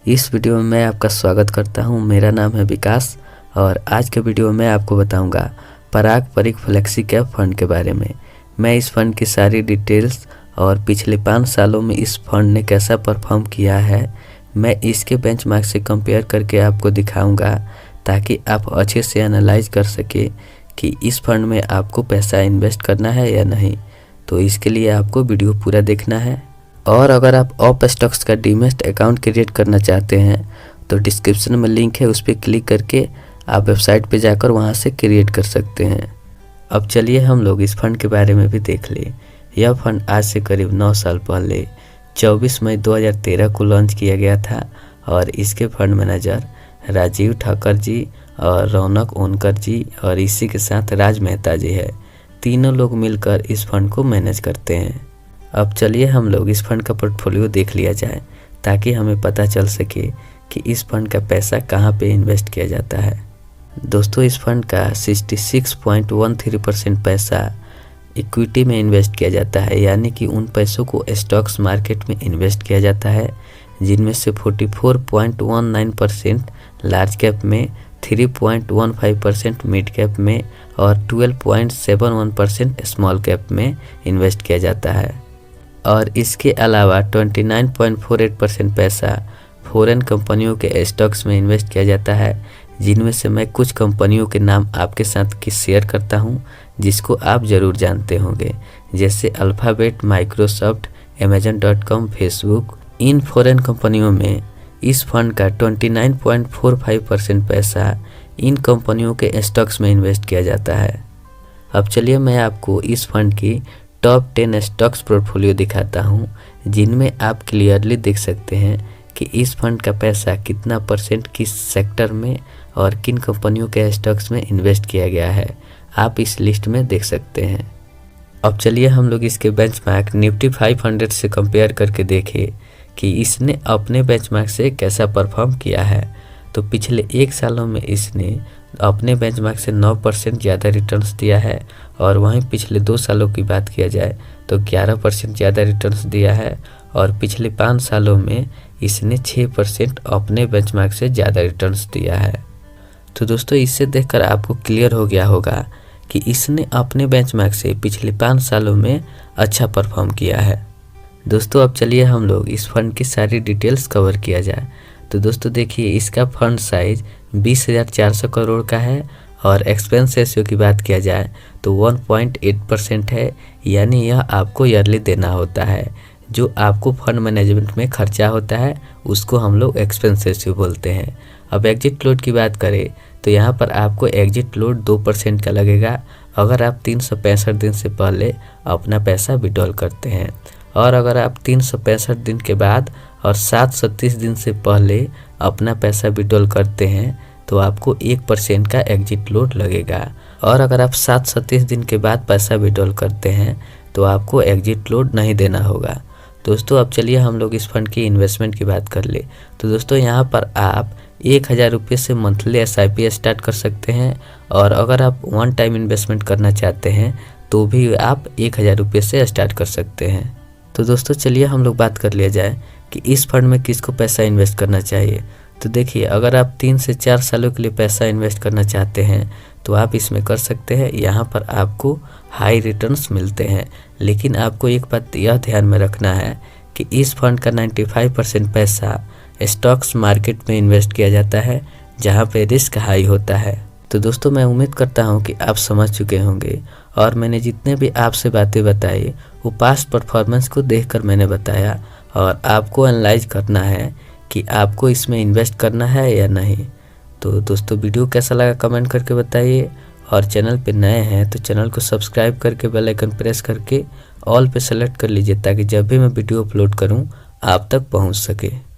इस वीडियो में मैं आपका स्वागत करता हूं। मेरा नाम है विकास और आज के वीडियो में मैं आपको बताऊंगा पराग परिक फ्लेक्सी कैप फंड के बारे में। मैं इस फंड की सारी डिटेल्स और पिछले 5 सालों में इस फंड ने कैसा परफॉर्म किया है मैं इसके बेंचमार्क से कंपेयर करके आपको दिखाऊंगा, ताकि आप अच्छे से एनालाइज कर सके कि इस फंड में आपको पैसा इन्वेस्ट करना है या नहीं। तो इसके लिए आपको वीडियो पूरा देखना है। और अगर आप ऑप स्टॉक्स का डीमैट अकाउंट क्रिएट करना चाहते हैं तो डिस्क्रिप्शन में लिंक है, उस पर क्लिक करके आप वेबसाइट पे जाकर वहां से क्रिएट कर सकते हैं। अब चलिए हम लोग इस फंड के बारे में भी देख लें। यह फंड आज से करीब 9 साल पहले 24 मई 2013 को लॉन्च किया गया था और इसके फंड मैनेजर राजीव ठाकर जी और रौनक ओनकर जी और इसी के साथ राज मेहता जी है। तीनों लोग मिलकर इस फंड को मैनेज करते हैं। अब चलिए हम लोग इस फंड का पोर्टफोलियो देख लिया जाए, ताकि हमें पता चल सके कि इस फंड का पैसा कहाँ पे इन्वेस्ट किया जाता है। दोस्तों, इस फंड का 66.13% पैसा इक्विटी में इन्वेस्ट किया जाता है, यानी कि उन पैसों को स्टॉक्स मार्केट में इन्वेस्ट किया जाता है, जिनमें से 44.19% लार्ज कैप में, 3.15% मिड कैप में और 12.71% स्मॉल कैप में इन्वेस्ट किया जाता है। और इसके अलावा 29.48% पैसा फॉरेन कंपनियों के स्टॉक्स में इन्वेस्ट किया जाता है, जिनमें से मैं कुछ कंपनियों के नाम आपके साथ शेयर करता हूं, जिसको आप ज़रूर जानते होंगे, जैसे alphabet, Microsoft, Amazon.com, Facebook. In foreign कंपनियों में इस फंड का 29.45% पैसा इन कंपनियों के स्टॉक्स में इन्वेस्ट किया जाता है। अब चलिए मैं आपको इस फंड की टॉप 10 स्टॉक्स पोर्टफोलियो दिखाता हूं, जिनमें आप क्लियरली देख सकते हैं कि इस फंड का पैसा कितना परसेंट किस सेक्टर में और किन कंपनियों के स्टॉक्स में इन्वेस्ट किया गया है। आप इस लिस्ट में देख सकते हैं। अब चलिए हम लोग इसके बेंचमार्क निफ्टी 500 से कंपेयर करके देखें कि इसने अपने बेंचमार्क से कैसा परफॉर्म किया है। तो पिछले 1 सालों में इसने अपने बेंचमार्क से 9% ज़्यादा रिटर्न्स दिया है, और वहीं पिछले 2 सालों की बात किया जाए तो 11% ज़्यादा रिटर्न्स दिया है, और पिछले 5 सालों में इसने 6% अपने बेंचमार्क से ज़्यादा रिटर्न्स दिया है। तो दोस्तों, इससे देखकर आपको क्लियर हो गया होगा कि इसने अपने बेंचमार्क से पिछले 5 सालों में अच्छा परफॉर्म किया है। दोस्तों, अब चलिए हम लोग इस फंड की सारी डिटेल्स कवर किया जाए। तो दोस्तों देखिए, इसका फंड साइज 20,400 करोड़ का है और एक्सपेंस रेशियो की बात किया जाए तो 1.8% है, यानी यह आपको ईयरली देना होता है। जो आपको फंड मैनेजमेंट में खर्चा होता है उसको हम लोग एक्सपेंस रेशियो बोलते हैं। अब एग्जिट लोड की बात करें तो यहाँ पर आपको एग्जिट लोड 2% का लगेगा, अगर आप 365 दिन से पहले अपना पैसा विड्रॉल करते हैं, और अगर आप 365 दिन के बाद और 730 दिन से पहले अपना पैसा विड्रॉल करते हैं तो आपको 1% का एग्जिट लोड लगेगा, और अगर आप 730 दिन के बाद पैसा विड्रॉल करते हैं तो आपको एग्जिट लोड नहीं देना होगा। दोस्तों, अब चलिए हम लोग इस फंड की इन्वेस्टमेंट की बात कर ले। तो दोस्तों, यहाँ पर आप 1000 रुपये से मंथली SIP स्टार्ट कर सकते हैं, और अगर आप 1 टाइम इन्वेस्टमेंट करना चाहते हैं तो भी आप 1000 रुपये से स्टार्ट कर सकते हैं। तो दोस्तों, चलिए हम लोग बात कर लिया जाए कि इस फंड में किसको पैसा इन्वेस्ट करना चाहिए। तो देखिए, अगर आप 3 से 4 सालों के लिए पैसा इन्वेस्ट करना चाहते हैं तो आप इसमें कर सकते हैं। यहाँ पर आपको हाई रिटर्न्स मिलते हैं, लेकिन आपको एक बात यह ध्यान में रखना है कि इस फंड का 95% पैसा स्टॉक्स मार्केट में इन्वेस्ट किया जाता है, जहाँ पे रिस्क हाई होता है। तो दोस्तों, मैं उम्मीद करता हूँ कि आप समझ चुके होंगे, और मैंने जितने भी आपसे बातें बताई वो पास्ट परफॉर्मेंस को देखकर मैंने बताया, और आपको एनालाइज करना है कि आपको इसमें इन्वेस्ट करना है या नहीं। तो दोस्तों, वीडियो कैसा लगा कमेंट करके बताइए, और चैनल पे नए हैं तो चैनल को सब्सक्राइब करके बेल आइकन प्रेस करके ऑल पे सेलेक्ट कर लीजिए, ताकि जब भी मैं वीडियो अपलोड करूं आप तक पहुंच सके।